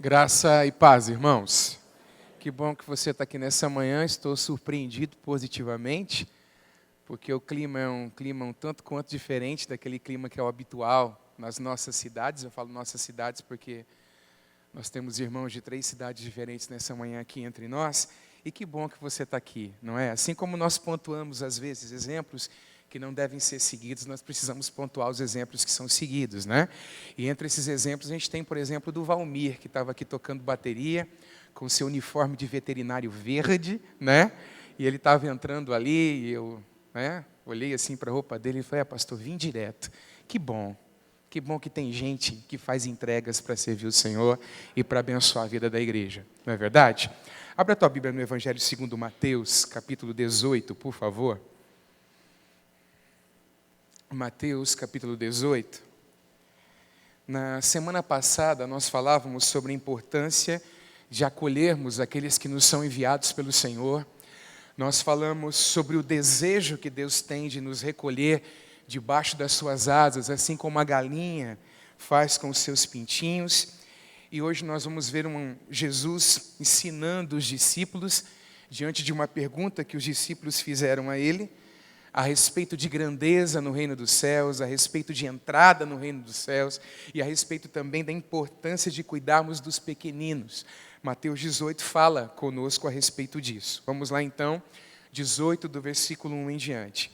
Graça e paz, irmãos. Que bom que você está aqui nessa manhã. Estou surpreendido positivamente, porque o clima é um clima um tanto quanto diferente daquele clima que é o habitual nas nossas cidades. Eu falo nossas cidades porque nós temos irmãos de 3 cidades diferentes nessa manhã aqui entre nós. E que bom que você está aqui, não é? Assim como nós pontuamos às vezes exemplos que não devem ser seguidos, nós precisamos pontuar os exemplos que são seguidos, né? E entre esses exemplos a gente tem, por exemplo, do Valmir, que estava aqui tocando bateria, com seu uniforme de veterinário verde, né? E ele estava entrando ali, e eu, né, olhei assim para a roupa dele e falei, pastor, vim direto. Que bom que tem gente que faz entregas para servir o Senhor e para abençoar a vida da igreja, não é verdade? Abra a tua Bíblia no Evangelho segundo Mateus, capítulo 18, por favor. Mateus, capítulo 18. Na semana passada, nós falávamos sobre a importância de acolhermos aqueles que nos são enviados pelo Senhor. Nós falamos sobre o desejo que Deus tem de nos recolher debaixo das suas asas, assim como a galinha faz com os seus pintinhos. E hoje nós vamos ver Jesus ensinando os discípulos, diante de uma pergunta que os discípulos fizeram a ele, a respeito de grandeza no reino dos céus, a respeito de entrada no reino dos céus e a respeito também da importância de cuidarmos dos pequeninos. Mateus 18 fala conosco a respeito disso. Vamos lá então, 18 do versículo 1 em diante.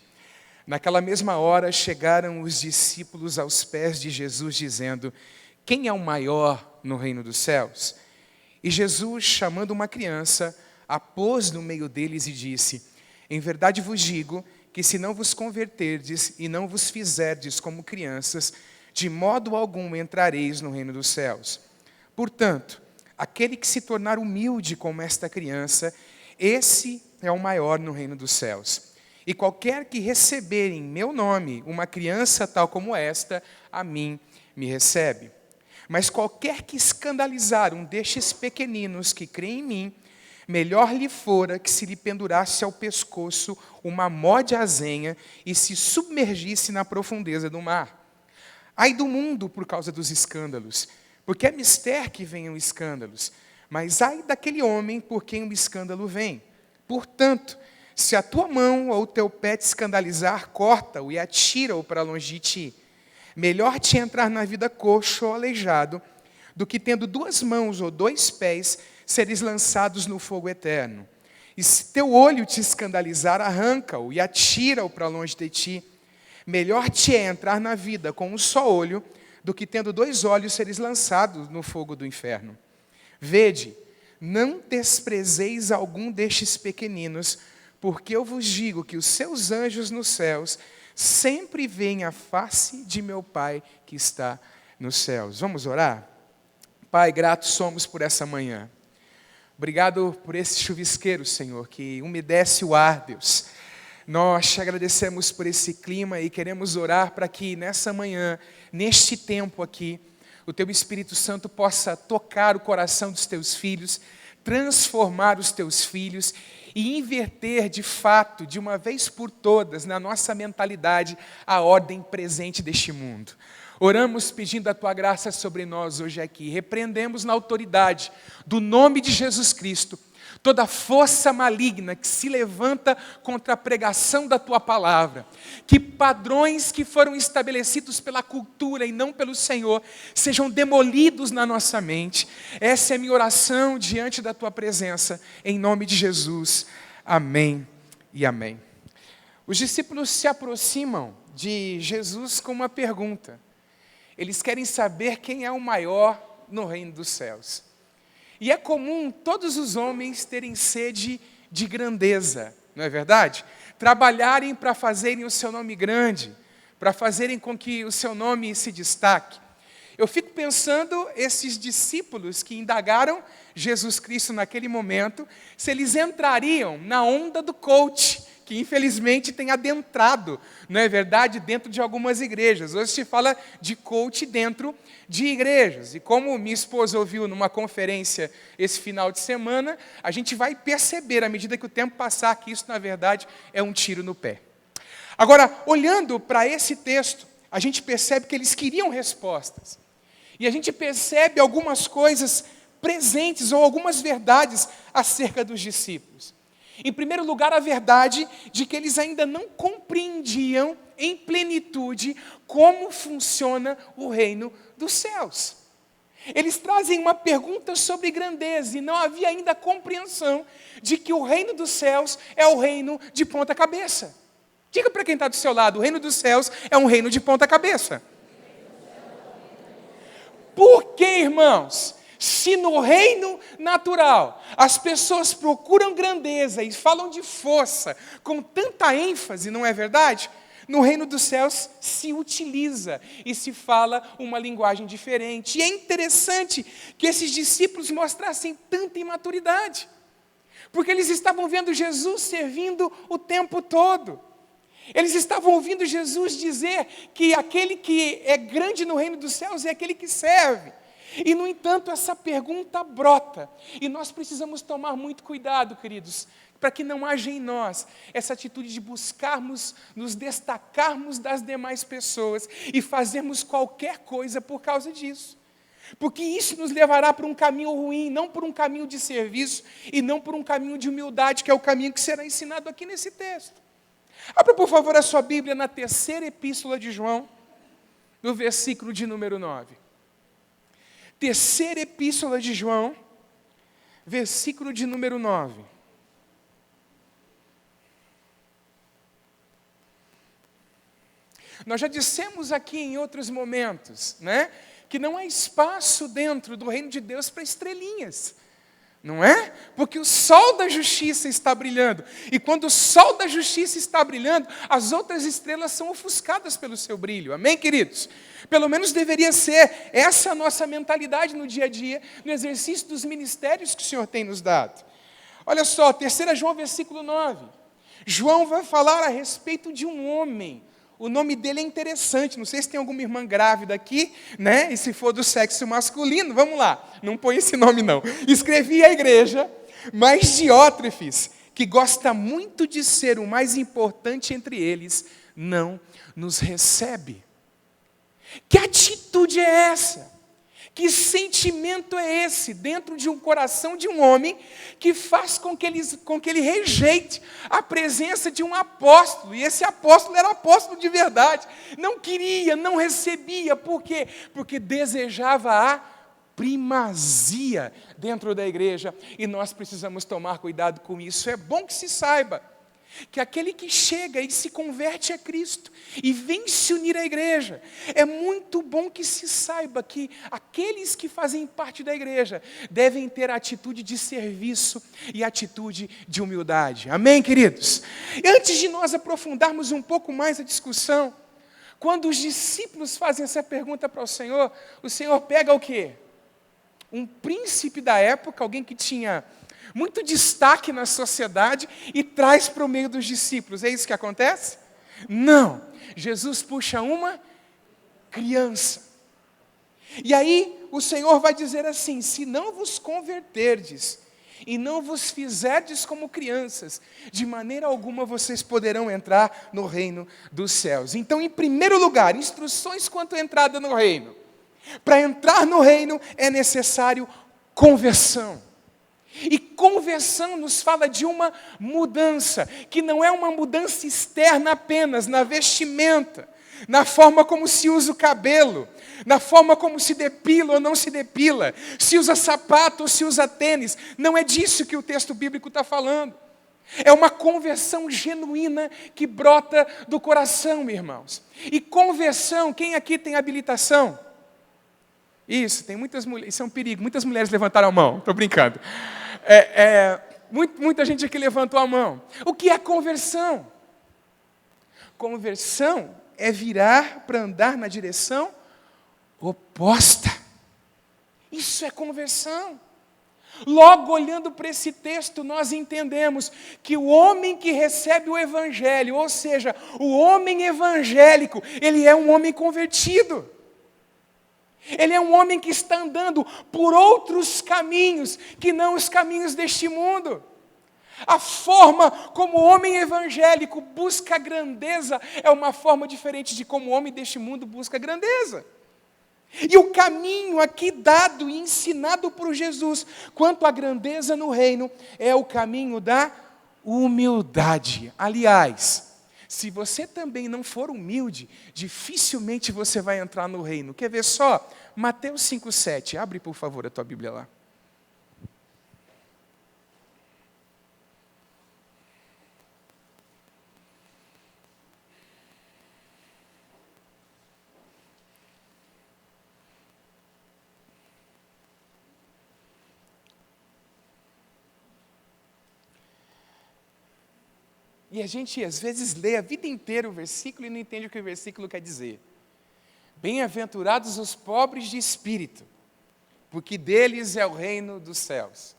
Naquela mesma hora chegaram os discípulos aos pés de Jesus dizendo, quem é o maior no reino dos céus? E Jesus, chamando uma criança, a pôs no meio deles e disse, em verdade vos digo que se não vos converterdes e não vos fizerdes como crianças, de modo algum entrareis no reino dos céus. Portanto, aquele que se tornar humilde como esta criança, esse é o maior no reino dos céus. E qualquer que receber em meu nome uma criança tal como esta, a mim me recebe. Mas qualquer que escandalizar um destes pequeninos que crê em mim, melhor lhe fora que se lhe pendurasse ao pescoço uma mó de azenha e se submergisse na profundeza do mar. Ai do mundo por causa dos escândalos, porque é mister que venham escândalos, mas ai daquele homem por quem o escândalo vem. Portanto, se a tua mão ou o teu pé te escandalizar, corta-o e atira-o para longe de ti. Melhor te entrar na vida coxo ou aleijado, do que tendo 2 mãos ou 2 pés, seres lançados no fogo eterno. E se teu olho te escandalizar, arranca-o e atira-o para longe de ti. Melhor te é entrar na vida com um só olho, do que tendo 2 olhos, seres lançados no fogo do inferno. Vede, não desprezeis algum destes pequeninos, porque eu vos digo que os seus anjos nos céus sempre veem a face de meu Pai que está nos céus. Vamos orar? Pai, gratos somos por essa manhã. Obrigado por esse chuvisqueiro, Senhor, que umedece o ar, Deus. Nós te agradecemos por esse clima e queremos orar para que nessa manhã, neste tempo aqui, o Teu Espírito Santo possa tocar o coração dos Teus filhos, transformar os Teus filhos e inverter de fato, de uma vez por todas, na nossa mentalidade, a ordem presente deste mundo. Oramos pedindo a Tua graça sobre nós hoje aqui. Repreendemos na autoridade do nome de Jesus Cristo toda força maligna que se levanta contra a pregação da Tua palavra. Que padrões que foram estabelecidos pela cultura e não pelo Senhor sejam demolidos na nossa mente. Essa é a minha oração diante da Tua presença, em nome de Jesus. Amém e amém. Os discípulos se aproximam de Jesus com uma pergunta. Eles querem saber quem é o maior no reino dos céus. E é comum todos os homens terem sede de grandeza, não é verdade? Trabalharem para fazerem o seu nome grande, para fazerem com que o seu nome se destaque. Eu fico pensando, esses discípulos que indagaram Jesus Cristo naquele momento, se eles entrariam na onda do coach, que infelizmente tem adentrado, não é verdade, dentro de algumas igrejas. Hoje se fala de coach dentro de igrejas. E como minha esposa ouviu numa conferência esse final de semana, a gente vai perceber, à medida que o tempo passar, que isso na verdade é um tiro no pé. Agora, olhando para esse texto, a gente percebe que eles queriam respostas. E a gente percebe algumas coisas presentes ou algumas verdades acerca dos discípulos. Em primeiro lugar, a verdade de que eles ainda não compreendiam em plenitude como funciona o reino dos céus. Eles trazem uma pergunta sobre grandeza e não havia ainda compreensão de que o reino dos céus é o reino de ponta cabeça. Diga para quem está do seu lado, o reino dos céus é um reino de ponta cabeça. Por que, irmãos? Se no reino natural as pessoas procuram grandeza e falam de força com tanta ênfase, não é verdade? No reino dos céus se utiliza e se fala uma linguagem diferente. E é interessante que esses discípulos mostrassem tanta imaturidade, porque eles estavam vendo Jesus servindo o tempo todo. Eles estavam ouvindo Jesus dizer que aquele que é grande no reino dos céus é aquele que serve. E, no entanto, essa pergunta brota. E nós precisamos tomar muito cuidado, queridos, para que não haja em nós essa atitude de buscarmos, nos destacarmos das demais pessoas e fazermos qualquer coisa por causa disso. Porque isso nos levará para um caminho ruim, não por um caminho de serviço e não por um caminho de humildade, que é o caminho que será ensinado aqui nesse texto. Abra, por favor, a sua Bíblia na terceira epístola de João, no versículo de número 9. Terceira epístola de João, versículo de número 9. Nós já dissemos aqui em outros momentos, né, que não há espaço dentro do reino de Deus para estrelinhas. Não é? Porque o sol da justiça está brilhando. E quando o sol da justiça está brilhando, as outras estrelas são ofuscadas pelo seu brilho. Amém, queridos? Pelo menos deveria ser essa a nossa mentalidade no dia a dia, no exercício dos ministérios que o Senhor tem nos dado. Olha só, 3 João, versículo 9. João vai falar a respeito de um homem. O nome dele é interessante, não sei se tem alguma irmã grávida aqui, né? E se for do sexo masculino, vamos lá, não põe esse nome não. Escrevi à igreja, mas Diótrefes, que gosta muito de ser o mais importante entre eles, não nos recebe. Que atitude é essa? Que sentimento é esse dentro de um coração de um homem que faz com que ele rejeite a presença de um apóstolo? E esse apóstolo era apóstolo de verdade. Não queria, não recebia. Por quê? Porque desejava a primazia dentro da igreja. E nós precisamos tomar cuidado com isso. É bom que se saiba que aquele que chega e se converte a Cristo e vem se unir à igreja, é muito bom que se saiba que aqueles que fazem parte da igreja devem ter a atitude de serviço e atitude de humildade. Amém, queridos? E antes de nós aprofundarmos um pouco mais a discussão, quando os discípulos fazem essa pergunta para o Senhor pega o quê? Um príncipe da época, alguém que tinha muito destaque na sociedade e traz para o meio dos discípulos. É isso que acontece? Não. Jesus puxa uma criança. E aí o Senhor vai dizer assim: se não vos converterdes e não vos fizerdes como crianças, de maneira alguma vocês poderão entrar no reino dos céus. Então, em primeiro lugar, instruções quanto à entrada no reino. Para entrar no reino é necessário conversão. E conversão nos fala de uma mudança, que não é uma mudança externa apenas, na vestimenta, na forma como se usa o cabelo, na forma como se depila ou não se depila, se usa sapato ou se usa tênis. Não é disso que o texto bíblico está falando. É uma conversão genuína que brota do coração, meus irmãos. E conversão, quem aqui tem habilitação? Isso, tem muitas mulheres, isso é um perigo, muitas mulheres levantaram a mão, estou brincando. Muita gente aqui levantou a mão. O que é conversão? Conversão é virar para andar na direção oposta. Isso é conversão. Logo, olhando para esse texto, nós entendemos que o homem que recebe o evangelho, ou seja, o homem evangélico, ele é um homem convertido. Ele é um homem que está andando por outros caminhos que não os caminhos deste mundo. A forma como o homem evangélico busca grandeza é uma forma diferente de como o homem deste mundo busca grandeza. E o caminho aqui dado e ensinado por Jesus, quanto à grandeza no reino, é o caminho da humildade. Aliás, se você também não for humilde, dificilmente você vai entrar no reino. Quer ver só? Mateus 5,7. Abre, por favor, a tua Bíblia lá. E a gente, às vezes, lê a vida inteira o versículo e não entende o que o versículo quer dizer. Bem-aventurados os pobres de espírito, porque deles é o reino dos céus.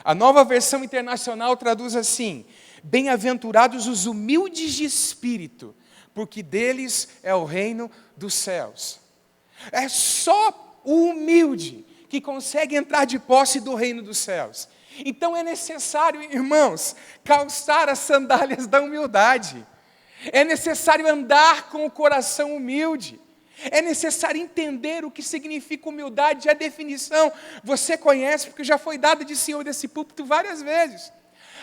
A Nova Versão Internacional traduz assim: bem-aventurados os humildes de espírito, porque deles é o reino dos céus. É só o humilde que consegue entrar de posse do reino dos céus. Então é necessário, irmãos, calçar as sandálias da humildade. É necessário andar com o coração humilde. É necessário entender o que significa humildade, a definição. Você conhece, porque já foi dada de senhor desse púlpito várias vezes.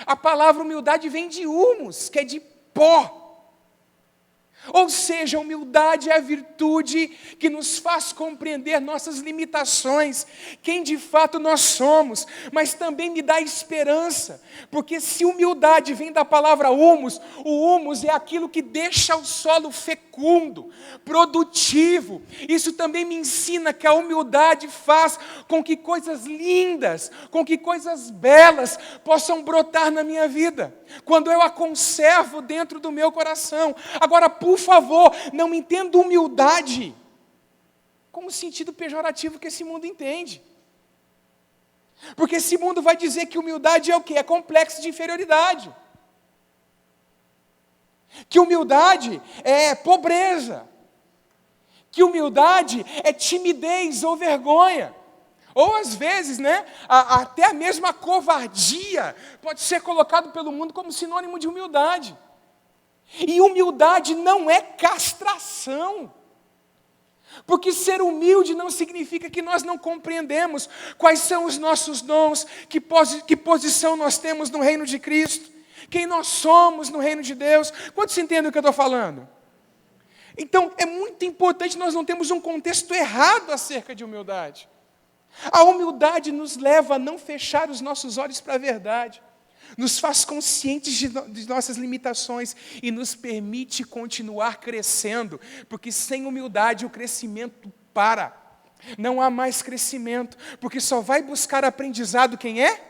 A palavra humildade vem de humus, que é de pó. Ou seja, a humildade é a virtude que nos faz compreender nossas limitações, quem de fato nós somos, mas também me dá esperança, porque se humildade vem da palavra humus, o humus é aquilo que deixa o solo fecundo, produtivo. Isso também me ensina que a humildade faz com que coisas lindas, com que coisas belas possam brotar na minha vida, quando eu a conservo dentro do meu coração. Agora, por favor, não entenda humildade como o sentido pejorativo que esse mundo entende. Porque esse mundo vai dizer que humildade é o quê? É complexo de inferioridade. Que humildade é pobreza. Que humildade é timidez ou vergonha. Ou às vezes, até a mesma covardia pode ser colocado pelo mundo como sinônimo de humildade. E humildade não é castração. Porque ser humilde não significa que nós não compreendemos quais são os nossos dons, que posição nós temos no reino de Cristo, quem nós somos no reino de Deus. Quantos entendem o que eu estou falando? Então, é muito importante nós não termos um contexto errado acerca de humildade. A humildade nos leva a não fechar os nossos olhos para a verdade, nos faz conscientes de nossas limitações e nos permite continuar crescendo, porque sem humildade o crescimento para. Não há mais crescimento, porque só vai buscar aprendizado quem é?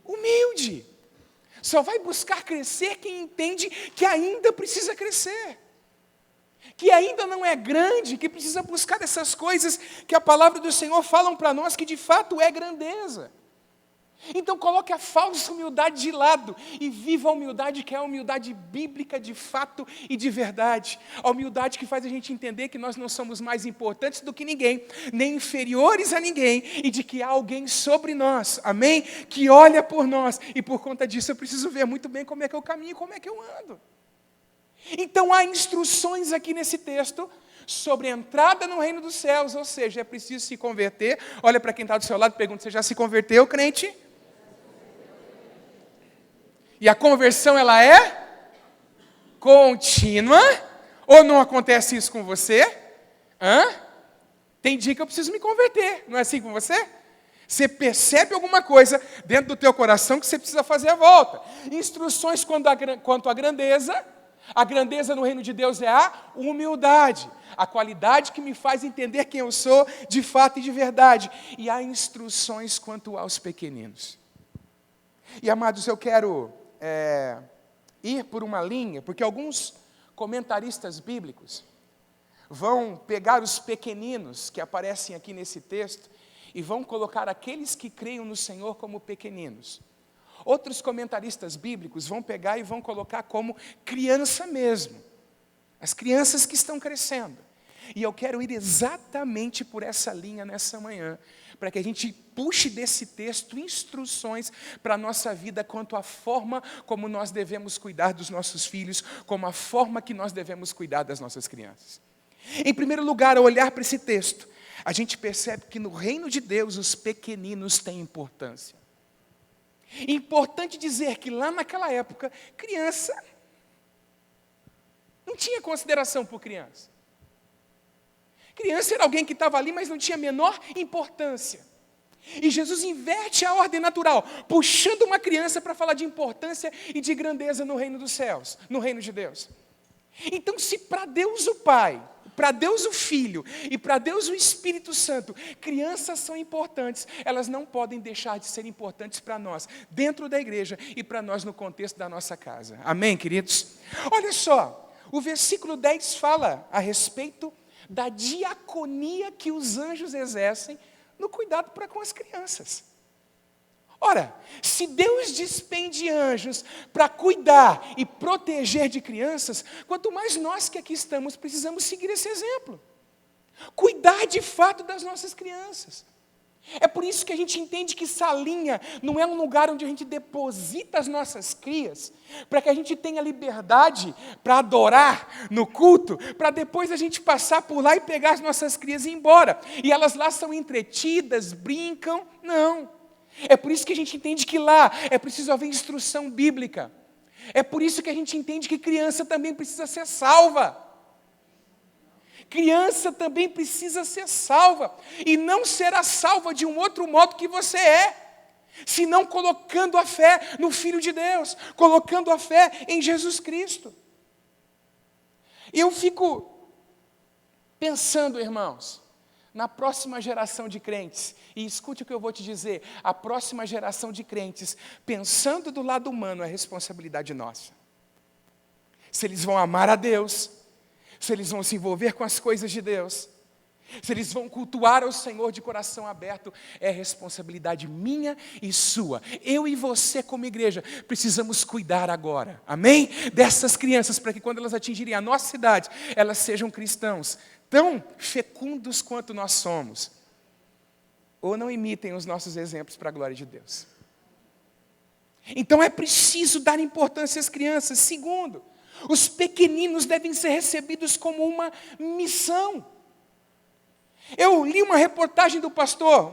Humilde. Só vai buscar crescer quem entende que ainda precisa crescer, que ainda não é grande, que precisa buscar essas coisas que a palavra do Senhor falam para nós, que de fato é grandeza. Então coloque a falsa humildade de lado e viva a humildade que é a humildade bíblica de fato e de verdade. A humildade que faz a gente entender que nós não somos mais importantes do que ninguém, nem inferiores a ninguém, e de que há alguém sobre nós, amém? Que olha por nós, e por conta disso eu preciso ver muito bem como é que eu caminho, como é que eu ando. Então há instruções aqui nesse texto sobre a entrada no reino dos céus, ou seja, é preciso se converter. Olha para quem está do seu lado e pergunta: você já se converteu, crente? E a conversão, ela é contínua? Ou não acontece isso com você? Tem dia que eu preciso me converter, não é assim com você? Você percebe alguma coisa dentro do teu coração que você precisa fazer a volta. Instruções quanto à grandeza. A grandeza no reino de Deus é a humildade, a qualidade que me faz entender quem eu sou de fato e de verdade. E há instruções quanto aos pequeninos. E, amados, eu quero ir por uma linha, porque alguns comentaristas bíblicos vão pegar os pequeninos que aparecem aqui nesse texto e vão colocar aqueles que creiam no Senhor como pequeninos. Outros comentaristas bíblicos vão pegar e vão colocar como criança mesmo, as crianças que estão crescendo. E eu quero ir exatamente por essa linha nessa manhã, para que a gente puxe desse texto instruções para a nossa vida quanto à forma como nós devemos cuidar dos nossos filhos, como a forma que nós devemos cuidar das nossas crianças. Em primeiro lugar, ao olhar para esse texto, a gente percebe que no reino de Deus os pequeninos têm importância. Importante dizer que lá naquela época, criança não tinha consideração por criança. Criança era alguém que estava ali, mas não tinha a menor importância. E Jesus inverte a ordem natural, puxando uma criança para falar de importância e de grandeza no reino dos céus, no reino de Deus. Então, se para Deus o Pai, para Deus o Filho e para Deus o Espírito Santo, crianças são importantes, elas não podem deixar de ser importantes para nós, dentro da igreja e para nós no contexto da nossa casa. Amém, queridos? Olha só, o versículo 10 fala a respeito da diaconia que os anjos exercem no cuidado para com as crianças. Ora, se Deus despende anjos para cuidar e proteger de crianças, quanto mais nós que aqui estamos precisamos seguir esse exemplo. Cuidar de fato das nossas crianças. É por isso que a gente entende que salinha não é um lugar onde a gente deposita as nossas crias, para que a gente tenha liberdade para adorar no culto, para depois a gente passar por lá e pegar as nossas crias e ir embora. E elas lá são entretidas, brincam. Não. É por isso que a gente entende que lá é preciso haver instrução bíblica. É por isso que a gente entende que criança também precisa ser salva. Criança também precisa ser salva. E não será salva de um outro modo que você é, senão colocando a fé no Filho de Deus, colocando a fé em Jesus Cristo. E eu fico pensando, irmãos, na próxima geração de crentes, e escute o que eu vou te dizer, a próxima geração de crentes, pensando do lado humano, é responsabilidade nossa. Se eles vão amar a Deus, se eles vão se envolver com as coisas de Deus, se eles vão cultuar ao Senhor de coração aberto, é responsabilidade minha e sua. Eu e você como igreja precisamos cuidar agora, amém? Dessas crianças, para que quando elas atingirem a nossa idade, elas sejam cristãos tão fecundos quanto nós somos, ou não imitem os nossos exemplos para a glória de Deus. Então é preciso dar importância às crianças. Segundo, os pequeninos devem ser recebidos como uma missão. Eu li uma postagem do pastor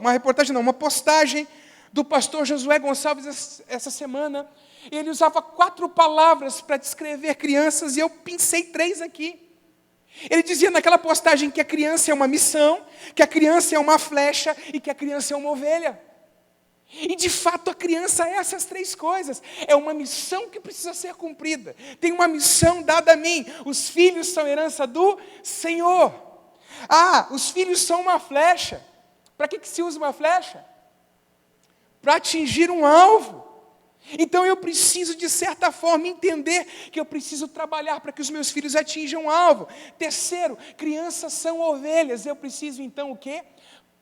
Josué Gonçalves essa semana. Ele usava 4 palavras para descrever crianças e eu pensei 3 aqui. Ele dizia naquela postagem que a criança é uma missão, que a criança é uma flecha e que a criança é uma ovelha. E de fato a criança é essas 3 coisas. É uma missão que precisa ser cumprida. Tem uma missão dada a mim. Os filhos são herança do Senhor. Os filhos são uma flecha. Para que se usa uma flecha? Para atingir um alvo. Então eu preciso, de certa forma, entender que eu preciso trabalhar para que os meus filhos atinjam o alvo. Terceiro, crianças são ovelhas. Eu preciso então o quê?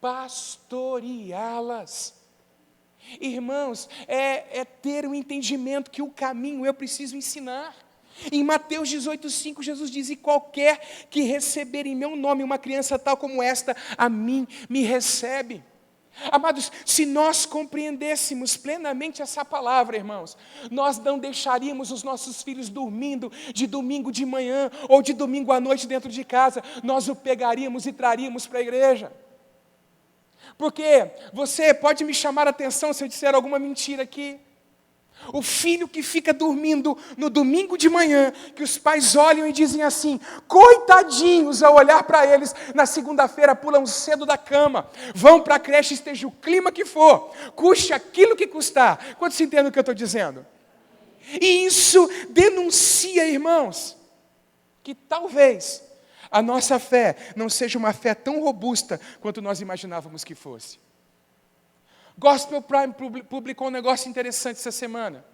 Pastoreá-las. Irmãos, é ter um entendimento que o caminho eu preciso ensinar. Em Mateus 18:5, Jesus diz: e qualquer que receber em meu nome uma criança tal como esta, a mim me recebe. Amados, se nós compreendêssemos plenamente essa palavra, irmãos, nós não deixaríamos os nossos filhos dormindo de domingo de manhã ou de domingo à noite dentro de casa, nós o pegaríamos e traríamos para a igreja. Porque você pode me chamar a atenção se eu disser alguma mentira aqui. O filho que fica dormindo no domingo de manhã, que os pais olham e dizem assim, coitadinhos, ao olhar para eles, na segunda-feira pulam cedo da cama, vão para a creche, esteja o clima que for, custe aquilo que custar. Quantos entendem o que eu estou dizendo? E isso denuncia, irmãos, que talvez a nossa fé não seja uma fé tão robusta quanto nós imaginávamos que fosse. Gospel Prime publicou um negócio interessante essa semana,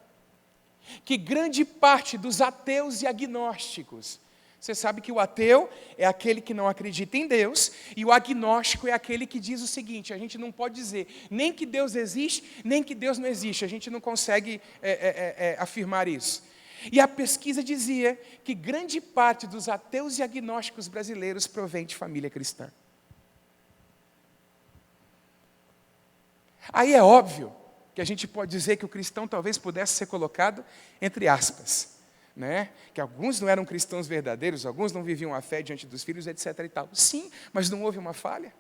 que grande parte dos ateus e agnósticos, você sabe que o ateu é aquele que não acredita em Deus, e o agnóstico é aquele que diz o seguinte, a gente não pode dizer nem que Deus existe, nem que Deus não existe, a gente não consegue afirmar isso. E a pesquisa dizia que grande parte dos ateus e agnósticos brasileiros provém de família cristã. Aí é óbvio que a gente pode dizer que o cristão talvez pudesse ser colocado entre aspas, né? Que alguns não eram cristãos verdadeiros, alguns não viviam a fé diante dos filhos, etc. e tal. Sim, mas não houve uma falha?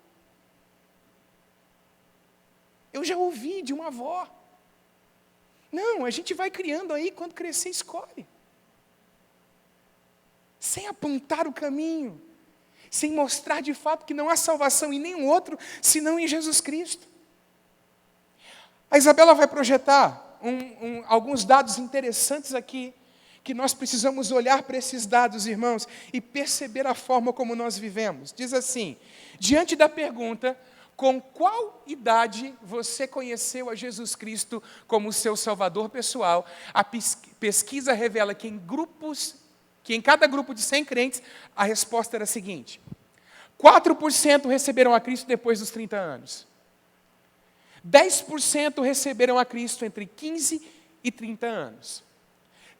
Eu já ouvi de uma avó. Não, a gente vai criando aí, quando crescer, escolhe. Sem apontar o caminho, sem mostrar de fato que não há salvação em nenhum outro, senão em Jesus Cristo. A Isabela vai projetar alguns dados interessantes aqui, que nós precisamos olhar para esses dados, irmãos, e perceber a forma como nós vivemos. Diz assim, diante da pergunta, com qual idade você conheceu a Jesus Cristo como seu Salvador pessoal, a pesquisa revela que em cada grupo de 100 crentes, a resposta era a seguinte: 4% receberam a Cristo depois dos 30 anos. 10% receberam a Cristo entre 15 e 30 anos.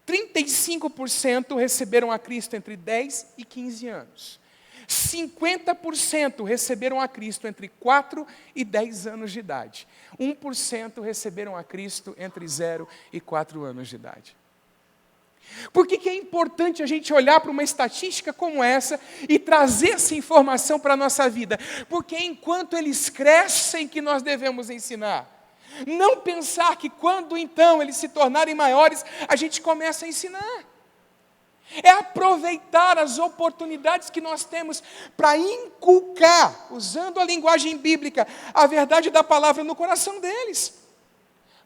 35% receberam a Cristo entre 10 e 15 anos. 50% receberam a Cristo entre 4 e 10 anos de idade. 1% receberam a Cristo entre 0 e 4 anos de idade. Por que é importante a gente olhar para uma estatística como essa e trazer essa informação para a nossa vida? Porque é enquanto eles crescem que nós devemos ensinar. Não pensar que quando então eles se tornarem maiores, a gente começa a ensinar. É aproveitar as oportunidades que nós temos para inculcar, usando a linguagem bíblica, a verdade da palavra no coração deles.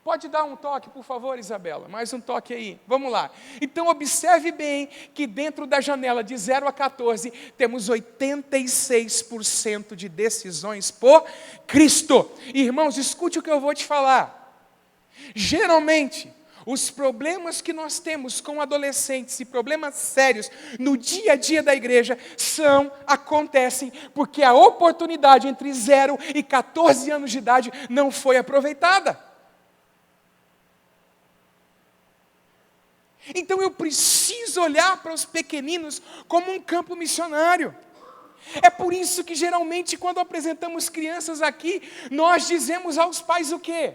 Pode dar um toque, por favor, Isabela? Mais um toque aí. Vamos lá. Então, observe bem que dentro da janela de 0 a 14, temos 86% de decisões por Cristo. Irmãos, escute o que eu vou te falar. Geralmente, os problemas que nós temos com adolescentes e problemas sérios no dia a dia da igreja acontecem porque a oportunidade entre 0 e 14 anos de idade não foi aproveitada. Então eu preciso olhar para os pequeninos como um campo missionário. É por isso que geralmente quando apresentamos crianças aqui, nós dizemos aos pais o quê?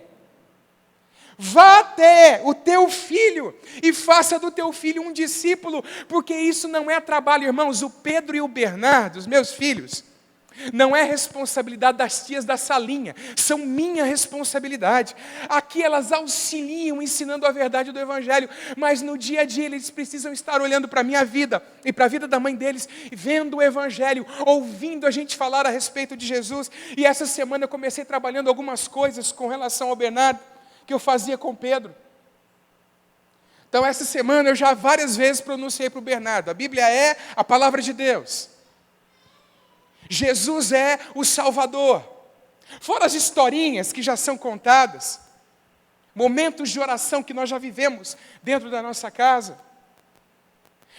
Vá até o teu filho e faça do teu filho um discípulo, porque isso não é trabalho, irmãos. O Pedro e o Bernardo, os meus filhos, não é responsabilidade das tias da salinha, são minha responsabilidade. Aqui elas auxiliam ensinando a verdade do Evangelho, mas no dia a dia eles precisam estar olhando para a minha vida e para a vida da mãe deles, vendo o Evangelho, ouvindo a gente falar a respeito de Jesus. E essa semana eu comecei trabalhando algumas coisas com relação ao Bernardo, que eu fazia com o Pedro. Então essa semana eu já várias vezes pronunciei para o Bernardo, a Bíblia é a palavra de Deus. Jesus é o Salvador. Fora as historinhas que já são contadas, momentos de oração que nós já vivemos dentro da nossa casa.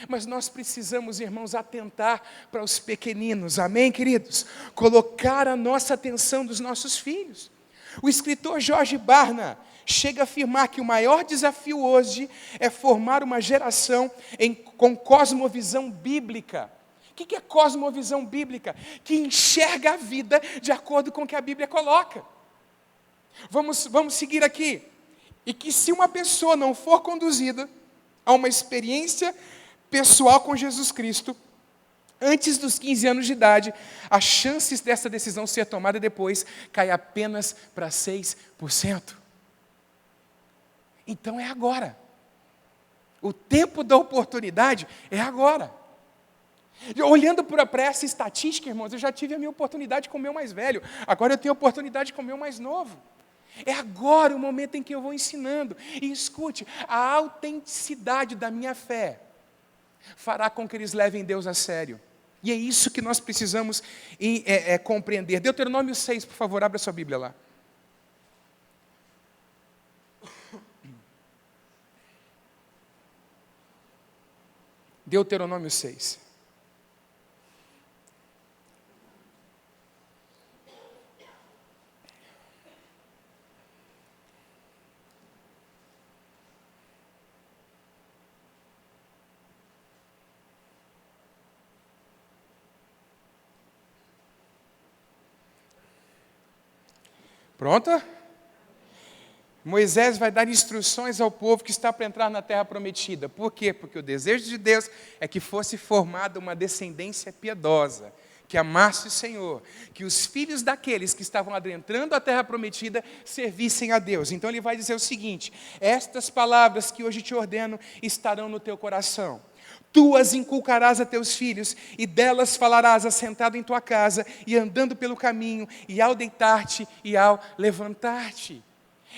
Mas nós precisamos, irmãos, atentar para os pequeninos, amém, queridos? Colocar a nossa atenção dos nossos filhos. O escritor George Barna chega a afirmar que o maior desafio hoje é formar uma geração com cosmovisão bíblica. O que é cosmovisão bíblica? Que enxerga a vida de acordo com o que a Bíblia coloca. Vamos seguir aqui. E que se uma pessoa não for conduzida a uma experiência pessoal com Jesus Cristo, antes dos 15 anos de idade, as chances dessa decisão ser tomada depois cai apenas para 6%. Então é agora. O tempo da oportunidade é agora. Olhando para essa estatística, irmãos, eu já tive a minha oportunidade com o meu mais velho, agora eu tenho a oportunidade com o meu mais novo. É agora o momento em que eu vou ensinando. E escute, a autenticidade da minha fé fará com que eles levem Deus a sério. E é isso que nós precisamos compreender. Deuteronômio 6, por favor, abra sua Bíblia lá. Deuteronômio 6. Pronta? Moisés vai dar instruções ao povo que está para entrar na terra prometida. Por quê? Porque o desejo de Deus é que fosse formada uma descendência piedosa, que amasse o Senhor, que os filhos daqueles que estavam adentrando a terra prometida servissem a Deus. Então ele vai dizer o seguinte: estas palavras que hoje te ordeno estarão no teu coração. Tu as inculcarás a teus filhos, e delas falarás assentado em tua casa, e andando pelo caminho, e ao deitar-te e ao levantar-te.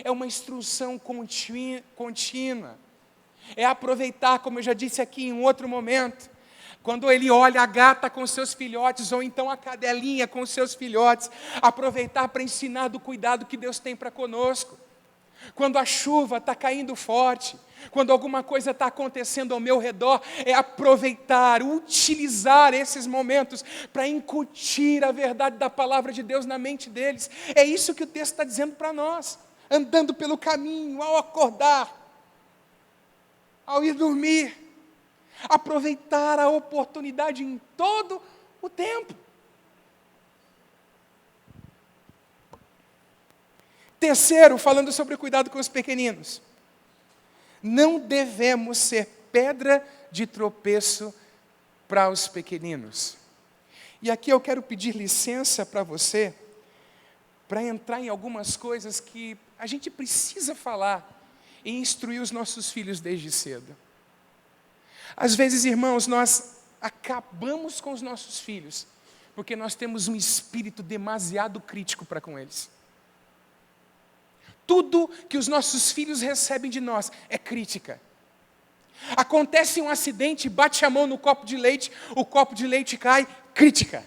É uma instrução contínua. É aproveitar, como eu já disse aqui em outro momento, quando ele olha a gata com seus filhotes, ou então a cadelinha com seus filhotes, aproveitar para ensinar do cuidado que Deus tem para conosco. Quando a chuva está caindo forte, quando alguma coisa está acontecendo ao meu redor, é aproveitar, utilizar esses momentos para incutir a verdade da palavra de Deus na mente deles. É isso que o texto está dizendo para nós. Andando pelo caminho, ao acordar, ao ir dormir, aproveitar a oportunidade em todo o tempo. Terceiro, falando sobre o cuidado com os pequeninos. Não devemos ser pedra de tropeço para os pequeninos. E aqui eu quero pedir licença para você, para entrar em algumas coisas que a gente precisa falar e instruir os nossos filhos desde cedo. Às vezes, irmãos, nós acabamos com os nossos filhos, porque nós temos um espírito demasiado crítico para com eles. Tudo que os nossos filhos recebem de nós é crítica. Acontece um acidente, bate a mão no copo de leite, o copo de leite cai, crítica.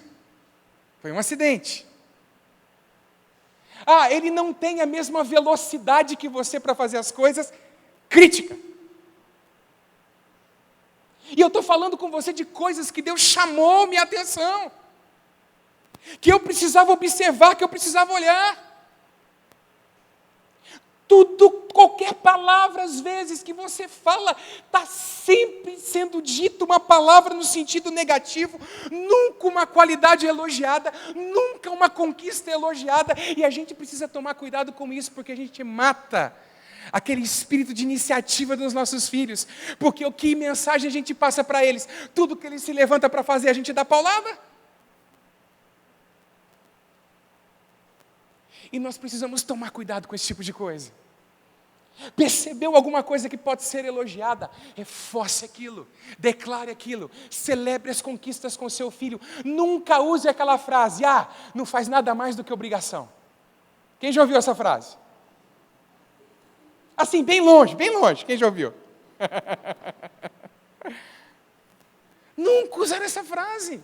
Foi um acidente. Ah, ele não tem a mesma velocidade que você para fazer as coisas, crítica. E eu estou falando com você de coisas que Deus chamou minha atenção, que eu precisava observar, que eu precisava olhar. Tudo, qualquer palavra, às vezes, que você fala, está sempre sendo dito uma palavra no sentido negativo, nunca uma qualidade elogiada, nunca uma conquista elogiada, e a gente precisa tomar cuidado com isso, porque a gente mata aquele espírito de iniciativa dos nossos filhos, porque o que mensagem a gente passa para eles? Tudo que eles se levantam para fazer, a gente dá paulada. E nós precisamos tomar cuidado com esse tipo de coisa. Percebeu alguma coisa que pode ser elogiada? Reforce aquilo, declare aquilo, celebre as conquistas com seu filho. Nunca use aquela frase: ah, não faz nada mais do que obrigação. Quem já ouviu essa frase? Assim, bem longe, quem já ouviu? Nunca usar essa frase.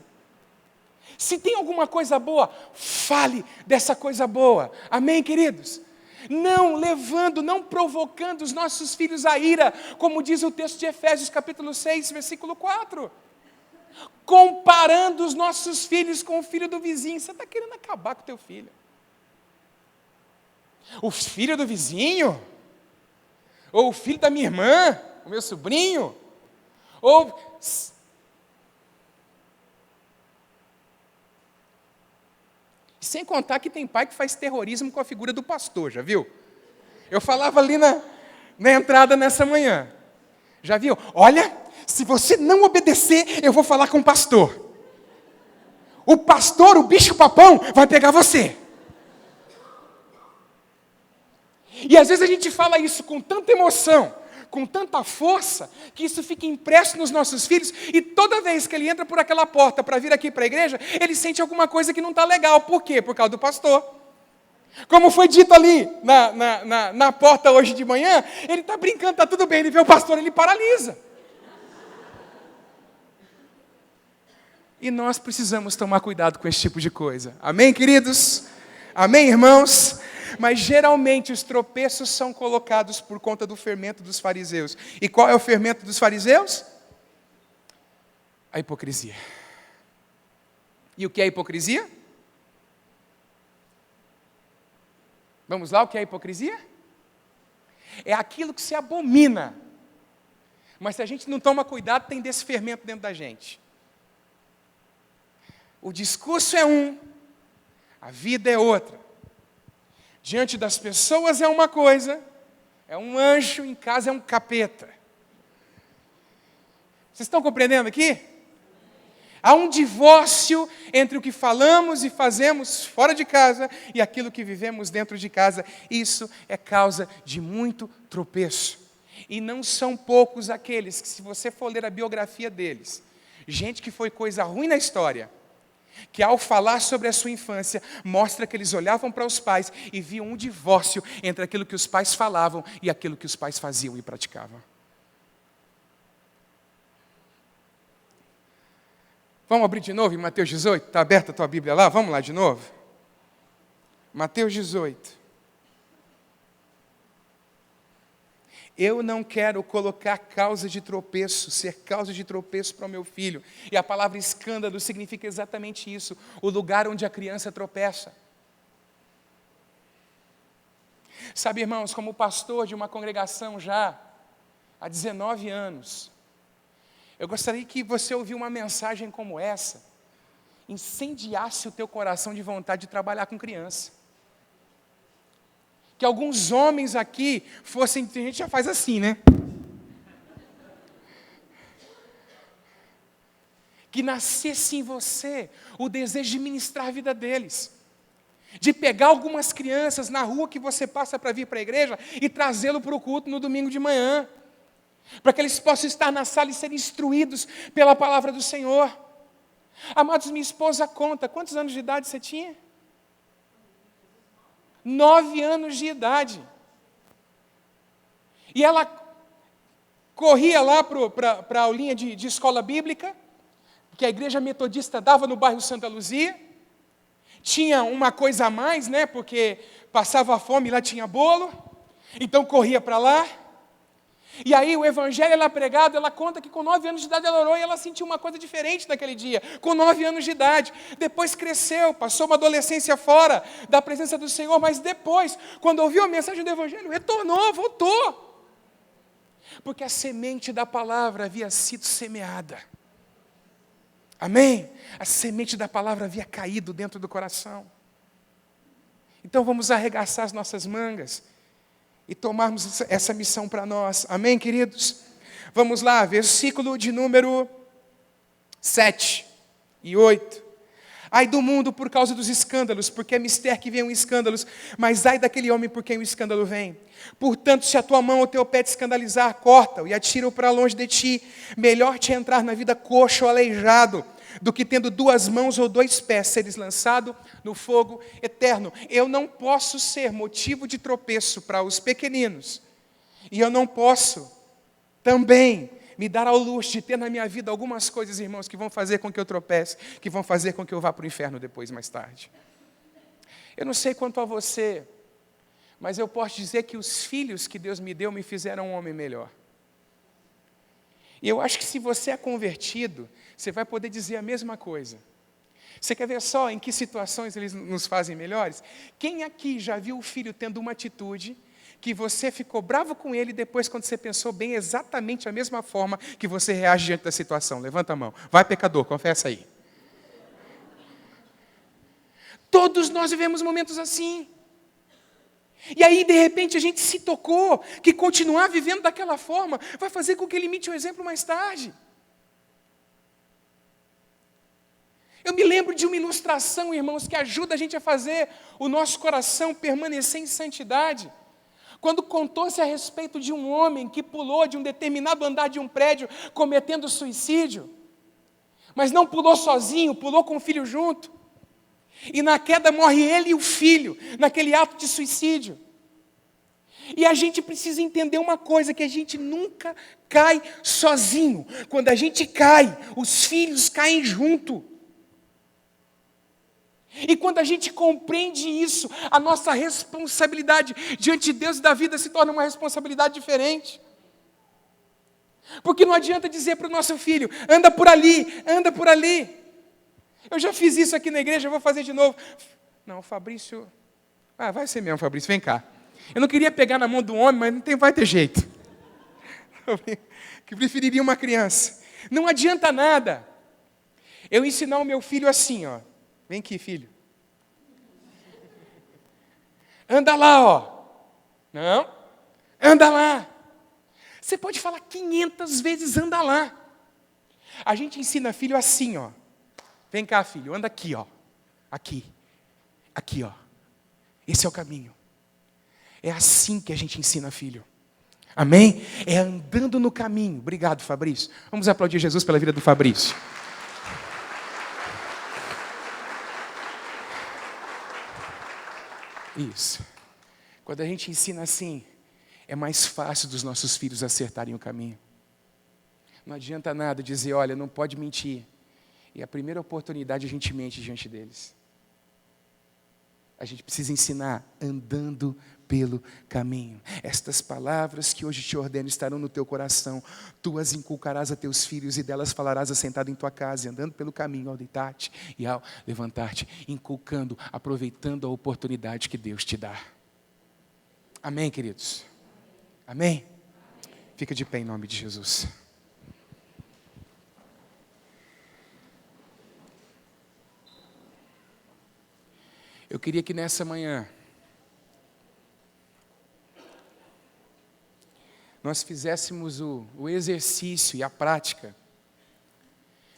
Se tem alguma coisa boa, fale dessa coisa boa. Amém, queridos? Não levando, não provocando os nossos filhos à ira, como diz o texto de Efésios capítulo 6, versículo 4. Comparando os nossos filhos com o filho do vizinho. Você está querendo acabar com o teu filho. O filho do vizinho? Ou o filho da minha irmã? O meu sobrinho? Ou... Sem contar que tem pai que faz terrorismo com a figura do pastor, já viu? Eu falava ali na entrada nessa manhã. Já viu? Olha, se você não obedecer, eu vou falar com o pastor. O pastor, o bicho-papão, vai pegar você. E às vezes a gente fala isso com tanta emoção, com tanta força, que isso fica impresso nos nossos filhos, e toda vez que ele entra por aquela porta para vir aqui para a igreja, ele sente alguma coisa que não está legal. Por quê? Por causa do pastor. Como foi dito ali na porta hoje de manhã, ele está brincando, está tudo bem, ele vê o pastor, ele paralisa. E nós precisamos tomar cuidado com esse tipo de coisa. Amém, queridos? Amém, irmãos? Mas geralmente os tropeços são colocados por conta do fermento dos fariseus. E qual é o fermento dos fariseus? A hipocrisia. E o que é hipocrisia? Vamos lá, o que é hipocrisia? É aquilo que se abomina. Mas se a gente não toma cuidado, tem desse fermento dentro da gente. O discurso é um, a vida é outra. Diante das pessoas é uma coisa, é um anjo, em casa é um capeta. Vocês estão compreendendo aqui? Há um divórcio entre o que falamos e fazemos fora de casa e aquilo que vivemos dentro de casa. Isso é causa de muito tropeço. E não são poucos aqueles que, se você for ler a biografia deles, gente que foi coisa ruim na história, que ao falar sobre a sua infância, mostra que eles olhavam para os pais e viam um divórcio entre aquilo que os pais falavam e aquilo que os pais faziam e praticavam. Vamos abrir de novo em Mateus 18? Está aberta a tua Bíblia lá? Vamos lá de novo? Mateus 18. Eu não quero colocar causa de tropeço, ser causa de tropeço para o meu filho. E a palavra escândalo significa exatamente isso, o lugar onde a criança tropeça. Sabe, irmãos, como pastor de uma congregação já há 19 anos, eu gostaria que você ouvisse uma mensagem como essa, incendiasse o teu coração de vontade de trabalhar com criança. Que alguns homens aqui fossem, a gente já faz assim, né? Que nascesse em você o desejo de ministrar a vida deles. De pegar algumas crianças na rua que você passa para vir para a igreja e trazê-lo para o culto no domingo de manhã. Para que eles possam estar na sala e serem instruídos pela palavra do Senhor. Amados, minha esposa conta, quantos anos de idade você tinha? 9 anos de idade. E ela corria lá para a aulinha de escola bíblica, que a igreja metodista dava no bairro Santa Luzia. Tinha uma coisa a mais, né? Porque passava fome e lá tinha bolo. Então corria para lá. E aí o evangelho ela pregado, ela conta que com 9 anos de idade ela orou e ela sentiu uma coisa diferente naquele dia, com 9 anos de idade. Depois cresceu, passou uma adolescência fora da presença do Senhor, mas depois, quando ouviu a mensagem do evangelho, retornou, voltou. Porque a semente da palavra havia sido semeada. Amém? A semente da palavra havia caído dentro do coração. Então vamos arregaçar as nossas mangas e tomarmos essa missão para nós. Amém, queridos? Vamos lá, versículo de número 7 e 8. Ai do mundo por causa dos escândalos, porque é mister que venham escândalos, mas ai daquele homem por quem o escândalo vem. Portanto, se a tua mão ou teu pé te escandalizar, corta-o e atira-o para longe de ti. Melhor te entrar na vida coxo ou aleijado, do que tendo 2 mãos ou 2 pés, seres lançado no fogo eterno. Eu não posso ser motivo de tropeço para os pequeninos. E eu não posso também me dar ao luxo de ter na minha vida algumas coisas, irmãos, que vão fazer com que eu tropece, que vão fazer com que eu vá para o inferno depois, mais tarde. Eu não sei quanto a você, mas eu posso dizer que os filhos que Deus me deu me fizeram um homem melhor. E eu acho que se você é convertido, você vai poder dizer a mesma coisa. Você quer ver só em que situações eles nos fazem melhores? Quem aqui já viu o filho tendo uma atitude que você ficou bravo com ele depois quando você pensou bem exatamente a mesma forma que você reage diante da situação? Levanta a mão. Vai, pecador, confessa aí. Todos nós vivemos momentos assim. E aí, de repente, a gente se tocou que continuar vivendo daquela forma vai fazer com que ele imite o exemplo mais tarde. Eu me lembro de uma ilustração, irmãos, que ajuda a gente a fazer o nosso coração permanecer em santidade. Quando contou-se a respeito de um homem que pulou de um determinado andar de um prédio cometendo suicídio, mas não pulou sozinho, pulou com o filho junto. E na queda morre ele e o filho, naquele ato de suicídio. E a gente precisa entender uma coisa, que a gente nunca cai sozinho. Quando a gente cai, os filhos caem junto. E quando a gente compreende isso, a nossa responsabilidade diante de Deus e da vida se torna uma responsabilidade diferente. Porque não adianta dizer para o nosso filho, anda por ali, anda por ali. Eu já fiz isso aqui na igreja, eu vou fazer de novo. Não, Fabrício... vai ser mesmo, Fabrício, vem cá. Eu não queria pegar na mão do homem, mas vai ter jeito. Que preferiria uma criança. Não adianta nada eu ensinar o meu filho assim, ó. Vem aqui, filho. Anda lá, ó. Não. Anda lá. Você pode falar 500 vezes, anda lá. A gente ensina filho assim, ó. Vem cá, filho, anda aqui, ó. Aqui. Aqui, ó. Esse é o caminho. É assim que a gente ensina filho. Amém? É andando no caminho. Obrigado, Fabrício. Vamos aplaudir Jesus pela vida do Fabrício. Isso. Quando a gente ensina assim, é mais fácil dos nossos filhos acertarem o caminho. Não adianta nada dizer, olha, não pode mentir. E a primeira oportunidade a gente mente diante deles. A gente precisa ensinar andando pelo caminho. Estas palavras que hoje te ordeno estarão no teu coração. Tu as inculcarás a teus filhos e delas falarás assentado em tua casa, andando pelo caminho ao deitar-te e ao levantar-te, inculcando, aproveitando a oportunidade que Deus te dá. Amém, queridos? Amém? Fica de pé em nome de Jesus. Eu queria que nessa manhã nós fizéssemos o exercício e a prática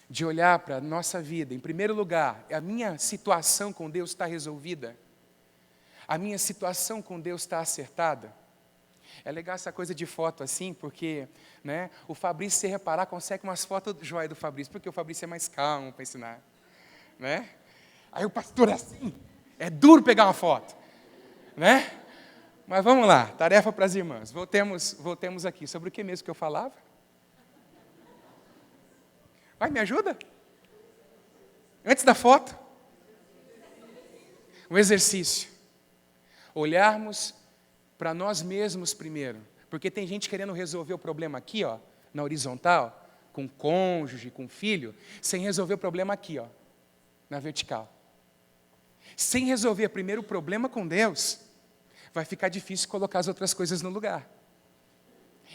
de olhar para a nossa vida. Em primeiro lugar, a minha situação com Deus está resolvida? A minha situação com Deus está acertada? É legal essa coisa de foto assim, porque o Fabrício, se reparar, consegue umas fotos joia do Fabrício, porque o Fabrício é mais calmo para ensinar. Aí o pastor assim... É duro pegar uma foto, Mas vamos lá, tarefa para as irmãs. Voltemos aqui. Sobre o que mesmo que eu falava? Vai, me ajuda? Antes da foto? O exercício. Olharmos para nós mesmos primeiro. Porque tem gente querendo resolver o problema aqui, ó, na horizontal, com cônjuge, com filho, sem resolver o problema aqui, ó, na vertical. Sem resolver primeiro o problema com Deus, vai ficar difícil colocar as outras coisas no lugar.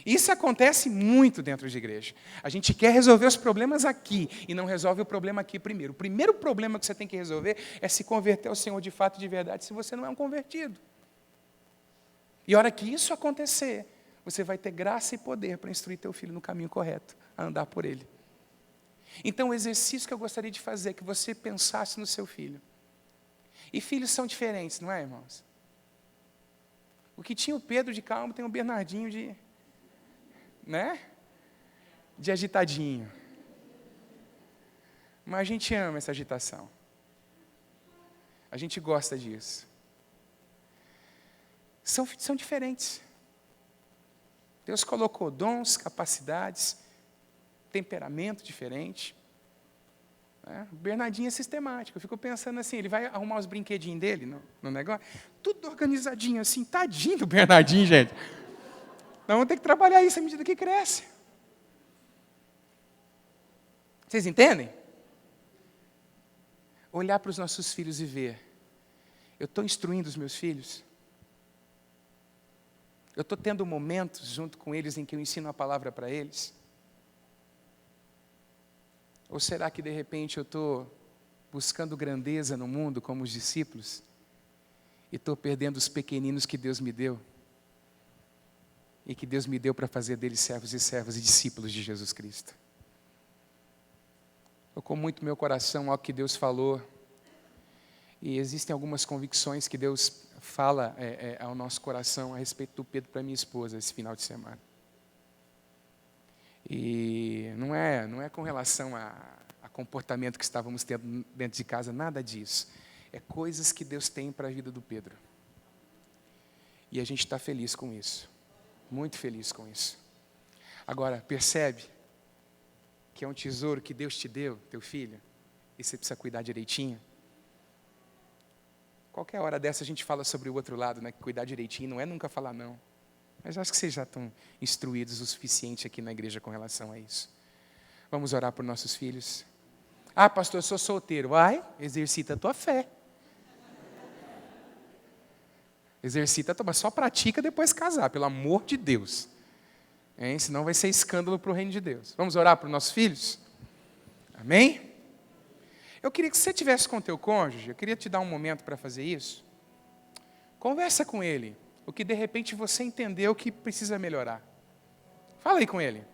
Isso acontece muito dentro de igreja. A gente quer resolver os problemas aqui e não resolve o problema aqui primeiro. O primeiro problema que você tem que resolver é se converter ao Senhor de fato e de verdade, se você não é um convertido. E a hora que isso acontecer, você vai ter graça e poder para instruir teu filho no caminho correto, a andar por ele. Então o exercício que eu gostaria de fazer é que você pensasse no seu filho. E filhos são diferentes, não é, irmãos? O que tinha o Pedro de calmo tem o Bernardinho de agitadinho. Mas a gente ama essa agitação. A gente gosta disso. São diferentes. Deus colocou dons, capacidades, temperamento diferente. O Bernardinho é sistemático. Eu fico pensando assim, ele vai arrumar os brinquedinhos dele no negócio, tudo organizadinho assim, tadinho do Bernardinho, gente. Nós vamos ter que trabalhar isso à medida que cresce. Vocês entendem? Olhar para os nossos filhos e ver, eu estou instruindo os meus filhos? Eu estou tendo momentos junto com eles em que eu ensino a palavra para eles? Ou será que de repente eu estou buscando grandeza no mundo como os discípulos e estou perdendo os pequeninos que Deus me deu? E que Deus me deu para fazer deles servos e servas e discípulos de Jesus Cristo. Tocou muito meu coração algo que Deus falou. E existem algumas convicções que Deus fala ao nosso coração a respeito do Pedro para minha esposa esse final de semana. E não é com relação a comportamento que estávamos tendo dentro de casa, nada disso. É coisas que Deus tem para a vida do Pedro. E a gente está feliz com isso. Muito feliz com isso. Agora, percebe que é um tesouro que Deus te deu, teu filho, e você precisa cuidar direitinho? Qualquer hora dessa a gente fala sobre o outro lado, que cuidar direitinho não é nunca falar não. Mas acho que vocês já estão instruídos o suficiente aqui na igreja com relação a isso. Vamos orar por nossos filhos? Ah, pastor, eu sou solteiro. Vai, exercita a tua fé. Exercita, mas só pratica depois casar, pelo amor de Deus. Senão vai ser escândalo para o reino de Deus. Vamos orar para os nossos filhos? Amém? Eu queria que você estivesse com o teu cônjuge, eu queria te dar um momento para fazer isso. Conversa com ele. o que de repente você entendeu que precisa melhorar. Fala aí com ele.